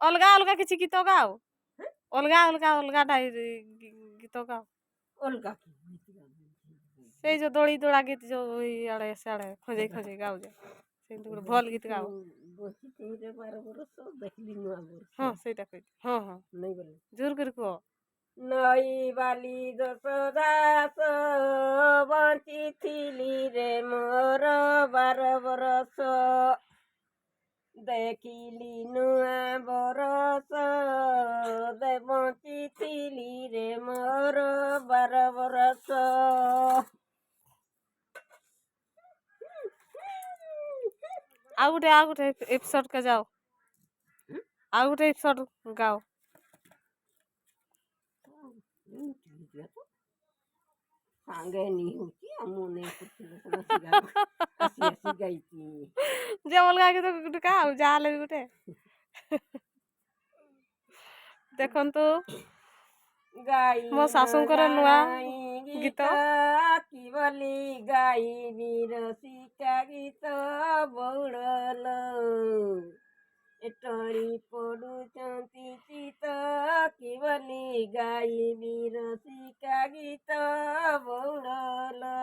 ଅଲଗା ଅଲଗା କିଛି ଗୀତ ଗାଅ ଅଲଗା ଅଲଗା ଅଲଗା ଗୀତ ଗାଅ ଅଲଗା କି ସେଇ ଯୋଉ ଦୋଳି ଦୋଳା ଗୀତ ଯୋଉ ଇଆଡେ ସିଆଡେ ଖୋଜେଇ ଖୋଜେଇ ଗାଉଛ ସେମିତି ଗୋଟେ ଭଲ ଗୀତ ଗାଅ ବସିଥିରେ 12 ବର୍ଷ ଦେଖିଲି ନୂଆ ବର୍ଷ ହଁ ସେଇଟା କହିଛି ହଁ ହଁ ନେଇ ଗଲେ ଜୋର କରି କୁହ ନଈ ବାଲି ଦଶ ଦାସ ବଞ୍ଚିଥିଲି ରେ ମୋର 12 ବର୍ଷ ଦେଖିଲି ନୂଆ ବରଷ ବଞ୍ଚିଥିଲି ରେ ମୋର 12 ବର୍ଷ ଆଉ ଗୋଟେ ଏପିସୋଡ କେ ଯାଅ ଆଉ ଗୋଟେ ଏପିସୋଡ ଗାଅ ସାଙ୍ଗେ ନି ହଉଛି ମୁଁ ନେଇ ଆସି ଗାଇଛି ଯେ ଅଲଗା ଗୀତ ଗୋଟେ ଗାଅ ଯାହାହେଲେ ବି ଗୋଟେ ଦେଖନ୍ତୁ ମୋ ଶାଶୁଙ୍କର ନୂଆ ଗୀତ କି ବୋଲି ଗାଇବି ରସିକା ଗୀତ ବଉଳଲ ଏଟଳି ପଡୁଛନ୍ତି ଚିତ କି ବୋଲି ଗାଇବି ରସିକା ଗୀତ ବଉଳଲ